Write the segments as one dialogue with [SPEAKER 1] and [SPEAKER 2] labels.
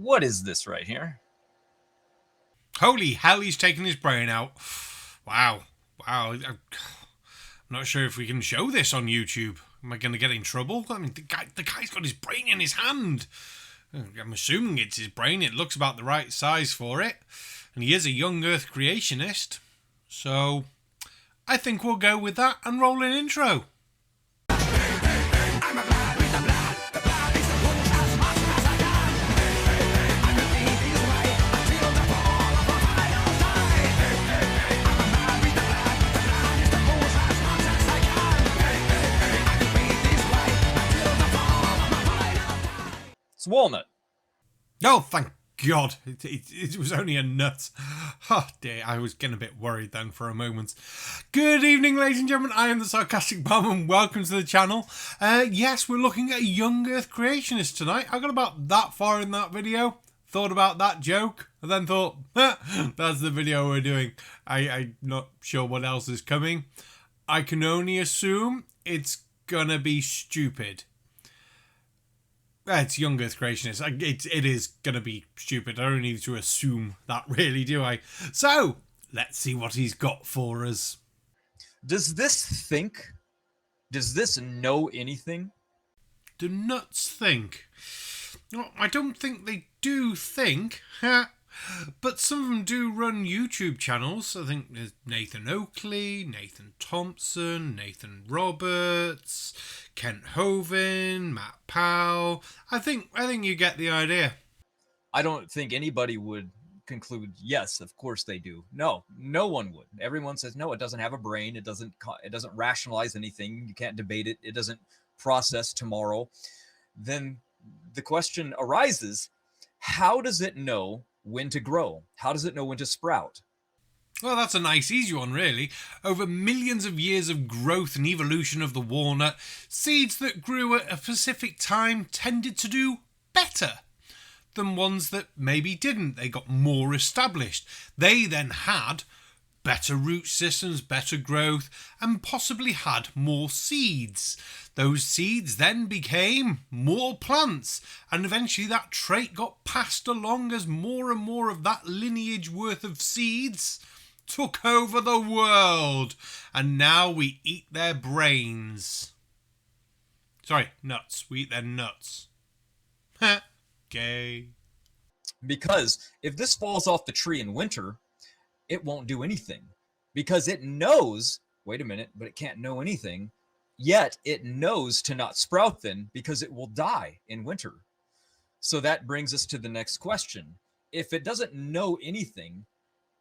[SPEAKER 1] What is this right here?
[SPEAKER 2] Holy hell, he's taking his brain out. Wow. I'm not sure if we can show this on YouTube. Am I going to get in trouble? I mean, the guy's got his brain in his hand. I'm assuming it's his brain. It looks about the right size for it. And he is a young Earth creationist. So I think we'll go with that and roll an intro.
[SPEAKER 1] It's Walnut.
[SPEAKER 2] Oh, thank God. It was only a nut. Oh dear, I was getting a bit worried then for a moment. Good evening, ladies and gentlemen. I am the Sarcastic Bomb and welcome to the channel. Yes, we're looking at a young Earth creationist tonight. I got about that far in that video, thought about that joke, and then thought, that's the video we're doing. I'm not sure what else is coming. I can only assume it's gonna be stupid. It's young Earth creationist. It is going to be stupid. I don't need to assume that, really, do I? So, let's see what he's got for us.
[SPEAKER 1] Does this think? Does this know anything?
[SPEAKER 2] Do nuts think? Well, I don't think they do think. But some of them do run YouTube channels. I think there's Nathan Oakley, Nathan Thompson, Nathan Roberts, Kent Hovind, Matt Powell. I think you get the idea.
[SPEAKER 1] I don't think anybody would conclude, yes, of course they do. No one would. Everyone says, no, it doesn't have a brain. It doesn't rationalize anything. You can't debate it. It doesn't process tomorrow. Then the question arises, how does it know when to grow? How does it know when to sprout?
[SPEAKER 2] Well, that's a nice, easy one, really. Over millions of years of growth and evolution of the walnut, seeds that grew at a specific time tended to do better than ones that maybe didn't. They got more established. They then had better root systems, better growth, and possibly had more seeds. Those seeds then became more plants, and eventually that trait got passed along as more and more of that lineage worth of seeds took over the world, and now we eat their brains. Sorry, nuts. We eat their nuts. Gay.
[SPEAKER 1] Because if this falls off the tree in winter, it won't do anything. Because it knows, wait a minute, but it can't know anything, yet it knows to not sprout then because it will die in winter. So that brings us to the next question. If it doesn't know anything,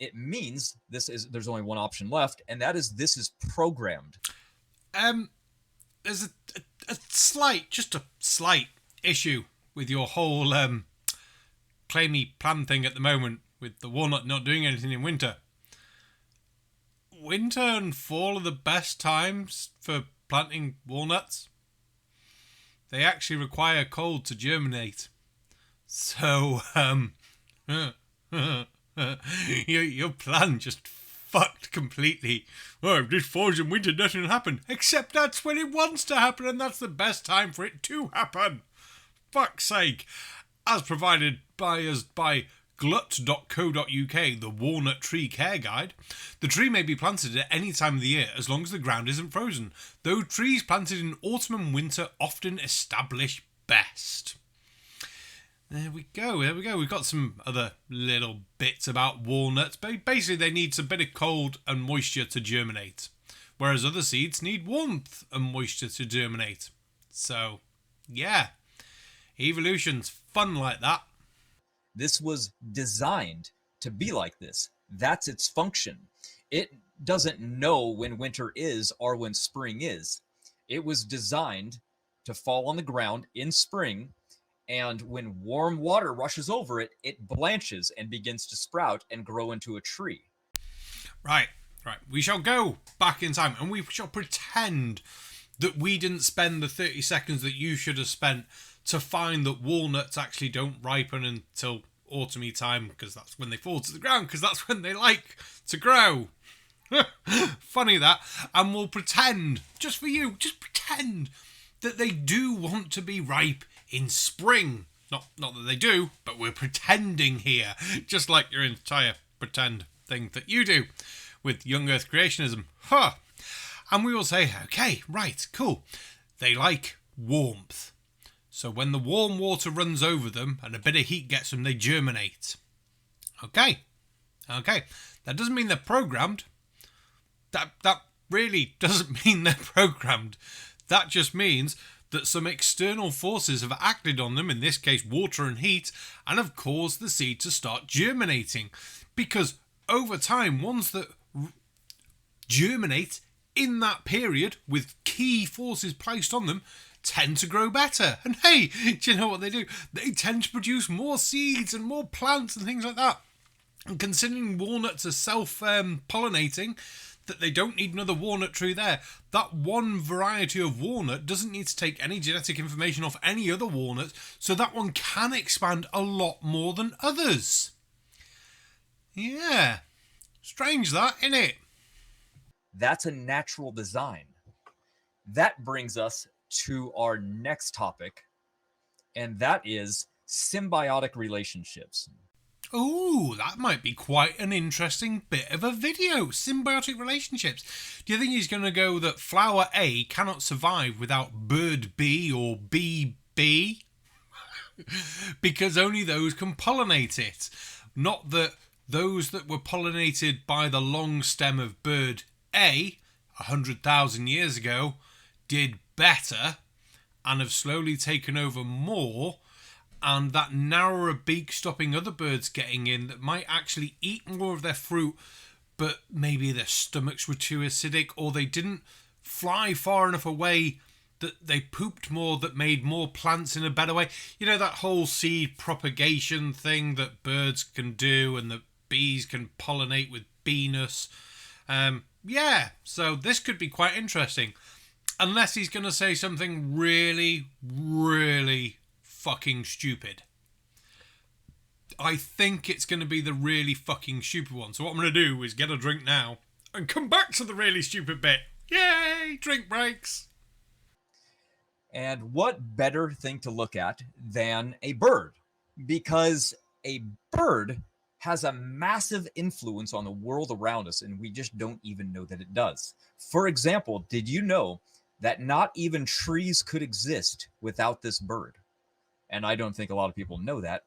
[SPEAKER 1] it means there's only one option left, and that is this is programmed.
[SPEAKER 2] There's a slight issue with your whole claimy plan thing at the moment with the walnut not doing anything in winter. Winter and fall are the best times for planting walnuts. They actually require cold to germinate. So, your plan just fucked completely. Oh, if this falls in winter, nothing will happen. Except that's when it wants to happen, and that's the best time for it to happen. Fuck's sake. As provided by us by glut.co.uk, the Walnut Tree Care Guide, the tree may be planted at any time of the year as long as the ground isn't frozen, though trees planted in autumn and winter often establish best. There we go. We've got some other little bits about walnuts. Basically, they need some bit of cold and moisture to germinate, whereas other seeds need warmth and moisture to germinate. So, yeah, evolution's fun like that.
[SPEAKER 1] This was designed to be like this. That's its function. It doesn't know when winter is or when spring is. It was designed to fall on the ground in spring, and when warm water rushes over it, it blanches and begins to sprout and grow into a tree.
[SPEAKER 2] Right. We shall go back in time and we shall pretend that we didn't spend the 30 seconds that you should have spent to find that walnuts actually don't ripen until autumny time, because that's when they fall to the ground, because that's when they like to grow. Funny that. And we'll pretend, just for you, just pretend that they do want to be ripe in spring. Not that they do, but we're pretending here, just like your entire pretend thing that you do with young Earth creationism. Huh. And we will say, okay, right, cool. They like warmth. So when the warm water runs over them and a bit of heat gets them, they germinate. Okay. That doesn't mean they're programmed. That really doesn't mean they're programmed. That just means that some external forces have acted on them, in this case water and heat, and have caused the seed to start germinating. Because over time, ones that germinate in that period with key forces placed on them tend to grow better. And hey, do you know what they do? They tend to produce more seeds and more plants and things like that. And considering walnuts are self-pollinating, that they don't need another walnut tree there. That one variety of walnut doesn't need to take any genetic information off any other walnut, so that one can expand a lot more than others. Yeah. Strange that, isn't it?
[SPEAKER 1] That's a natural design. That brings us to our next topic, and that is symbiotic relationships.
[SPEAKER 2] Ooh, that might be quite an interesting bit of a video. Symbiotic relationships. Do you think he's going to go that flower A cannot survive without bird B or bee B? Because only those can pollinate it. Not that those that were pollinated by the long stem of bird A 100,000 years ago did better and have slowly taken over more, and that narrower beak stopping other birds getting in that might actually eat more of their fruit, but maybe their stomachs were too acidic, or they didn't fly far enough away that they pooped more, that made more plants in a better way. You know, that whole seed propagation thing that birds can do and that bees can pollinate with beenus. Yeah, so this could be quite interesting. Unless he's going to say something really, really fucking stupid. I think it's going to be the really fucking stupid one. So what I'm going to do is get a drink now and come back to the really stupid bit. Yay! Drink breaks!
[SPEAKER 1] And what better thing to look at than a bird? Because a bird has a massive influence on the world around us, and we just don't even know that it does. For example, did you know that not even trees could exist without this bird? And I don't think a lot of people know that.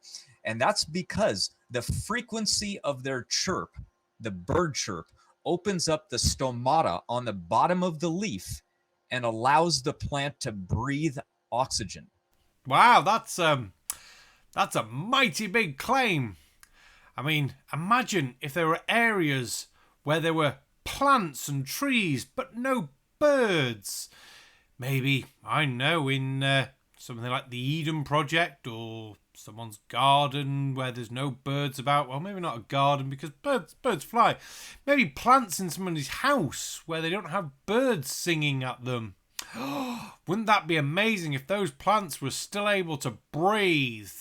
[SPEAKER 1] And that's because the frequency of their chirp, the bird chirp, opens up the stomata on the bottom of the leaf and allows the plant to breathe oxygen.
[SPEAKER 2] Wow, that's a mighty big claim. I mean, imagine if there were areas where there were plants and trees, but no birds. Maybe, I know, in something like the Eden Project or someone's garden where there's no birds about. Well, maybe not a garden because birds fly. Maybe plants in somebody's house where they don't have birds singing at them. Wouldn't that be amazing if those plants were still able to breathe?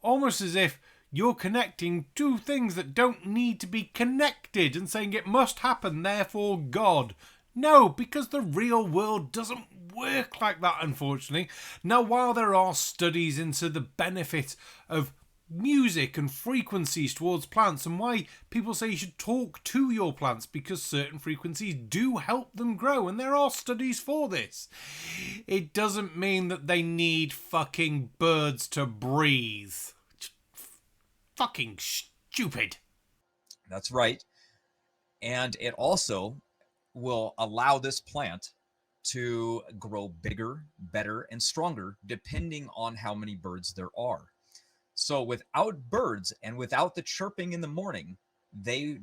[SPEAKER 2] Almost as if you're connecting two things that don't need to be connected and saying it must happen, therefore God. No, because the real world doesn't work like that, unfortunately. Now, while there are studies into the benefit of music and frequencies towards plants and why people say you should talk to your plants because certain frequencies do help them grow, and there are studies for this, it doesn't mean that they need fucking birds to breathe. Fucking stupid.
[SPEAKER 1] That's right. And it also will allow this plant to grow bigger, better, and stronger depending on how many birds there are. So without birds and without the chirping in the morning, they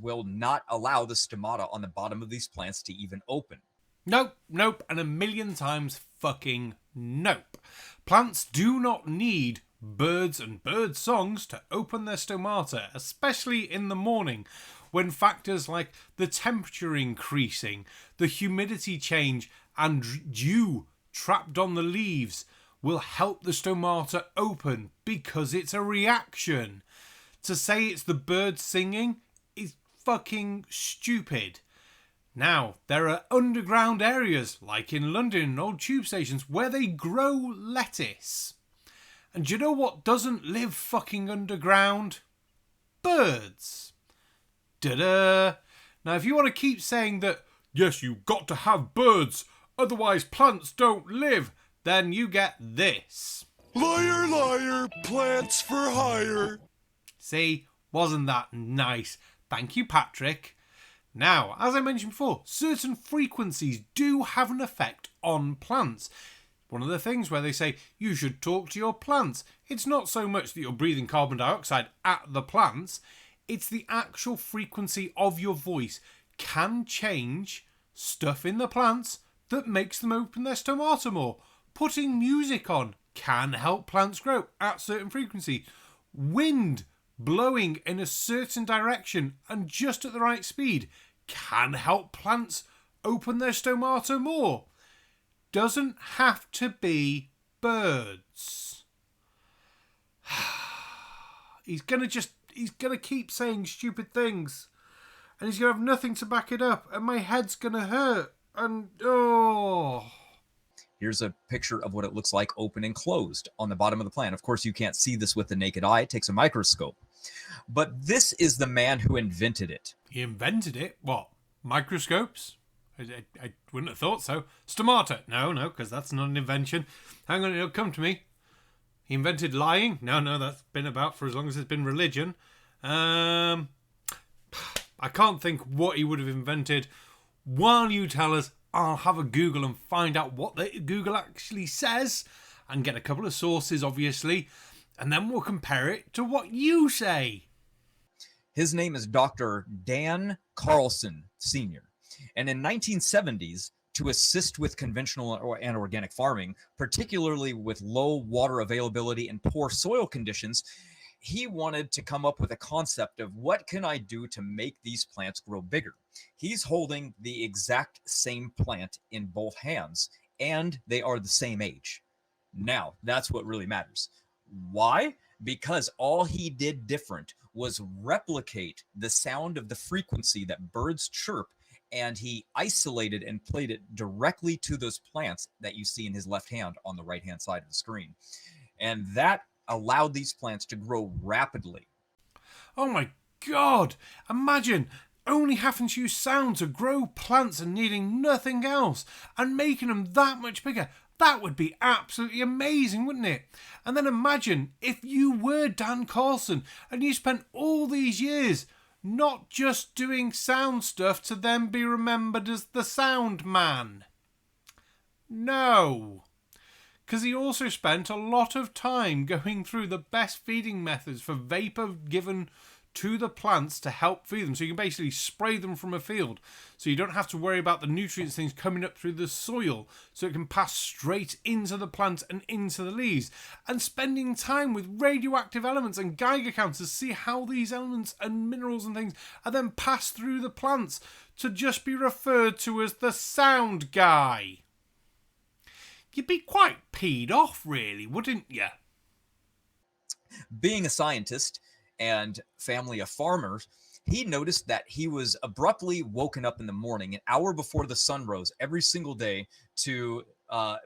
[SPEAKER 1] will not allow the stomata on the bottom of these plants to even open.
[SPEAKER 2] Nope, and a million times fucking nope. Plants do not need birds and bird songs to open their stomata, especially in the morning, when factors like the temperature increasing, the humidity change, and dew trapped on the leaves will help the stomata open because it's a reaction. To say it's the birds singing is fucking stupid. Now, there are underground areas, like in London and old tube stations, where they grow lettuce. And do you know what doesn't live fucking underground? Birds. Da-da. Now, if you want to keep saying that, yes, you've got to have birds, otherwise plants don't live, then you get this.
[SPEAKER 3] Liar, liar, plants for hire.
[SPEAKER 2] See, wasn't that nice? Thank you, Patrick. Now, as I mentioned before, certain frequencies do have an effect on plants. One of the things where they say you should talk to your plants. It's not so much that you're breathing carbon dioxide at the plants, it's the actual frequency of your voice can change stuff in the plants that makes them open their stomata more. Putting music on can help plants grow at certain frequency. Wind blowing in a certain direction and just at the right speed can help plants open their stomata more. Doesn't have to be birds. He's gonna keep saying stupid things. And he's gonna have nothing to back it up. And my head's gonna hurt. And
[SPEAKER 1] Here's a picture of what it looks like open and closed on the bottom of the plant. Of course, you can't see this with the naked eye. It takes a microscope. But this is the man who invented it.
[SPEAKER 2] He invented it? What? Microscopes? I wouldn't have thought so. Stomata? No, because that's not an invention. Hang on, it'll come to me. He invented lying? No, that's been about for as long as there's been religion. I can't think what he would have invented. While you tell us, I'll have a Google and find out what Google actually says and get a couple of sources, obviously, and then we'll compare it to what you say.
[SPEAKER 1] His name is Dr. Dan Carlson Sr. And in 1970s, to assist with conventional and organic farming, particularly with low water availability and poor soil conditions, he wanted to come up with a concept of what can I do to make these plants grow bigger. He's holding the exact same plant in both hands, and they are the same age. Now, that's what really matters. Why? Because all he did different was replicate the sound of the frequency that birds chirp, and he isolated and played it directly to those plants that you see in his left hand on the right-hand side of the screen. And that allowed these plants to grow rapidly.
[SPEAKER 2] Oh my God! Imagine only having to use sound to grow plants and needing nothing else and making them that much bigger. That would be absolutely amazing, wouldn't it? And then imagine if you were Dan Carlson and you spent all these years not just doing sound stuff to then be remembered as the sound man. No. Because he also spent a lot of time going through the best feeding methods for vapor given to the plants to help feed them. So you can basically spray them from a field. So you don't have to worry about the nutrients things coming up through the soil. So it can pass straight into the plant and into the leaves. And spending time with radioactive elements and Geiger counters to see how these elements and minerals and things are then passed through the plants to just be referred to as the sound guy. You'd be quite peed off, really, wouldn't you?
[SPEAKER 1] Being a scientist and family of farmers, he noticed that he was abruptly woken up in the morning, an hour before the sun rose, every single day to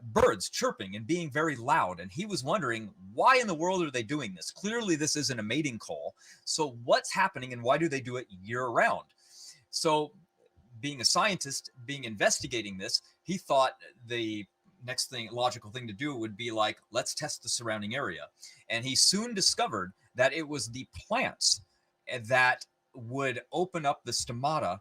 [SPEAKER 1] birds chirping and being very loud. And he was wondering, why in the world are they doing this? Clearly, this isn't a mating call. So what's happening and why do they do it year round? So being a scientist, investigating this, he thought the next logical thing to do would be like, let's test the surrounding area. And he soon discovered that it was the plants that would open up the stomata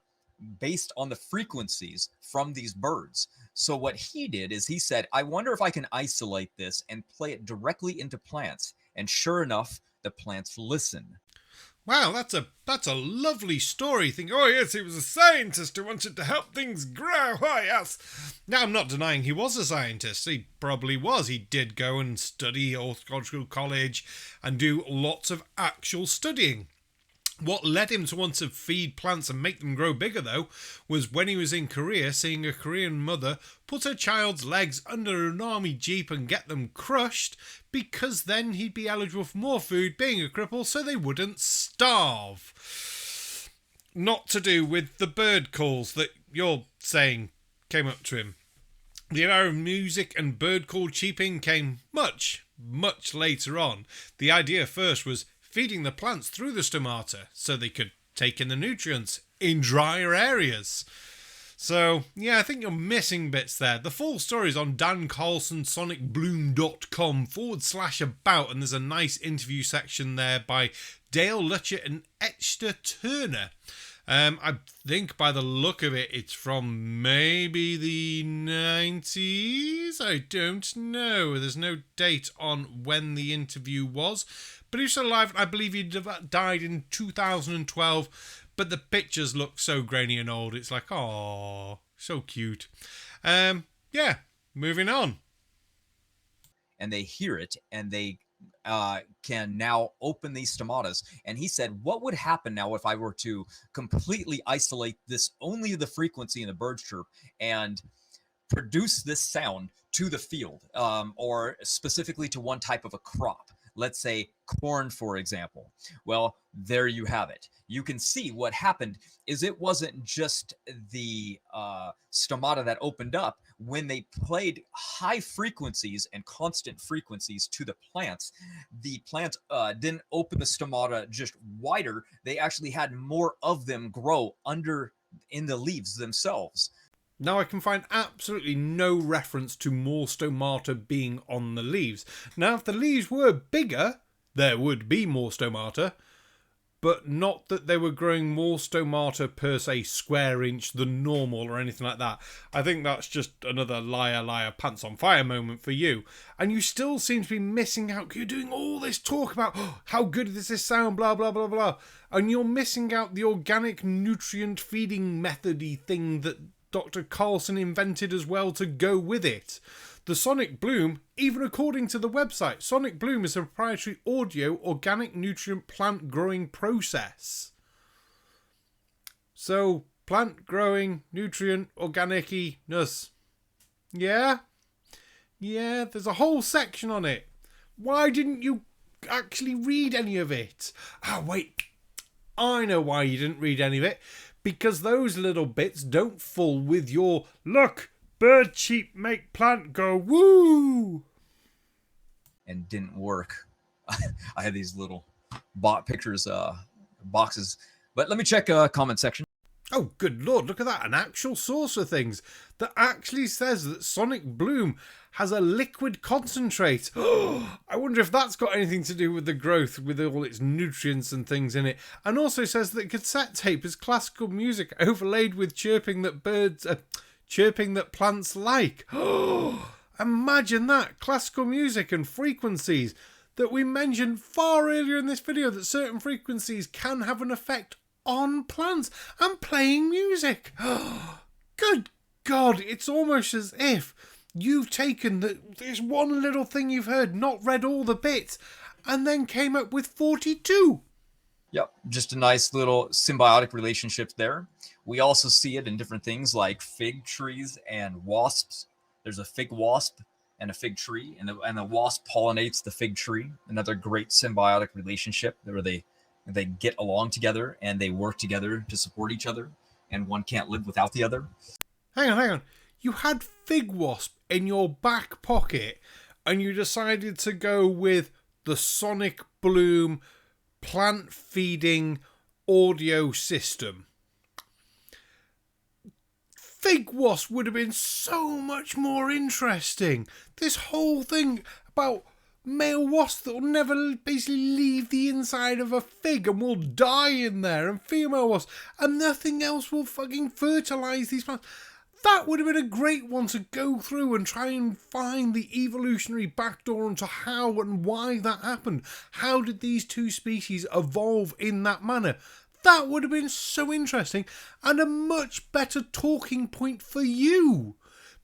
[SPEAKER 1] based on the frequencies from these birds. So what he did is he said, I wonder if I can isolate this and play it directly into plants. And sure enough, the plants listen.
[SPEAKER 2] Wow, that's a lovely story. Think, oh yes, he was a scientist who wanted to help things grow. Oh yes. Now, I'm not denying he was a scientist. He probably was. He did go and study horticultural college and do lots of actual studying. What led him to want to feed plants and make them grow bigger, though, was when he was in Korea, seeing a Korean mother put her child's legs under an army jeep and get them crushed, because then he'd be eligible for more food, being a cripple, so they wouldn't starve. Not to do with the bird calls that you're saying came up to him. The era of music and bird call cheeping came much, much later on. The idea first was feeding the plants through the stomata so they could take in the nutrients in drier areas. So, yeah, I think you're missing bits there. The full story is on dancarlsonsonicbloom.com/about, and there's a nice interview section there by Dale Lutcher and Exeter Turner. I think by the look of it, it's from maybe the 90s. I don't know. There's no date on when the interview was. But he's still alive. I believe he died in 2012. But the pictures look so grainy and old. It's like, oh, so cute. Yeah, moving on.
[SPEAKER 1] And they hear it, and they can now open these stomatas. And he said, what would happen now if I were to completely isolate this, only the frequency in the bird chirp, and produce this sound to the field, or specifically to one type of a crop? Let's say corn, for example. Well, there you have it. You can see what happened is it wasn't just the stomata that opened up. When they played high frequencies and constant frequencies to the plants didn't open the stomata just wider. They actually had more of them grow under in the leaves themselves.
[SPEAKER 2] Now I can find absolutely no reference to more stomata being on the leaves. Now if the leaves were bigger, there would be more stomata, but not that they were growing more stomata per se square inch than normal or anything like that. I think that's just another liar pants on fire moment for you. And you still seem to be missing out. You're doing all this talk about how good does this sound, blah blah blah blah, and you're missing out the organic nutrient feeding method-y thing that Dr. Carlson invented as well to go with it. The Sonic Bloom, even according to the website, Sonic Bloom is a proprietary audio organic nutrient plant growing process. So, plant growing, nutrient, organic-ness. Yeah? Yeah, there's a whole section on it. Why didn't you actually read any of it? Ah, wait. I know why you didn't read any of it. Because those little bits don't fall with your, look, bird cheep make plant go woo!
[SPEAKER 1] And didn't work. I had these little bot pictures, boxes. But let me check comment section.
[SPEAKER 2] Oh, good lord, look at that. An actual source of things that actually says that Sonic Bloom has a liquid concentrate. I wonder if that's got anything to do with the growth, with all its nutrients and things in it. And also says that cassette tape is classical music overlaid with chirping that plants like. Imagine that. Classical music and frequencies that we mentioned far earlier in this video, that certain frequencies can have an effect on plants and playing music. Good God, it's almost as if you've taken this one little thing you've heard, not read all the bits, and then came up with 42.
[SPEAKER 1] Yep, just a nice little symbiotic relationship there. We also see it in different things like fig trees and wasps. There's a fig wasp and a fig tree, and the wasp pollinates the fig tree. Another great symbiotic relationship where they get along together and they work together to support each other, and one can't live without the other.
[SPEAKER 2] Hang on. You had fig wasp in your back pocket and you decided to go with the Sonic Bloom plant feeding audio system. Fig wasp would have been so much more interesting. This whole thing about male wasp that will never basically leave the inside of a fig and will die in there, and female wasp, and nothing else will fucking fertilise these plants. That would have been a great one to go through and try and find the evolutionary backdoor into how and why that happened. How did these two species evolve in that manner? That would have been so interesting and a much better talking point for you.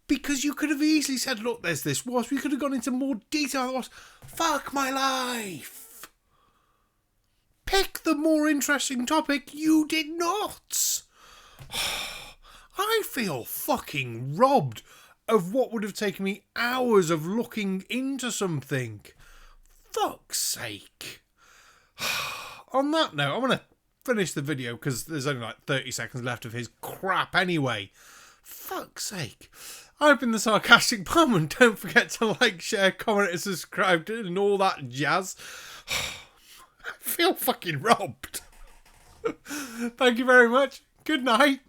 [SPEAKER 2] Because you could have easily said, look, there's this wasp. We could have gone into more detail on the wasp. Fuck my life. Pick the more interesting topic. You did not. I feel fucking robbed of what would have taken me hours of looking into something. Fuck's sake. On that note, I'm going to finish the video because there's only like 30 seconds left of his crap anyway. Fuck's sake. I've been the Sarcastic Bum, and don't forget to like, share, comment, and subscribe and all that jazz. I feel fucking robbed. Thank you very much. Good night.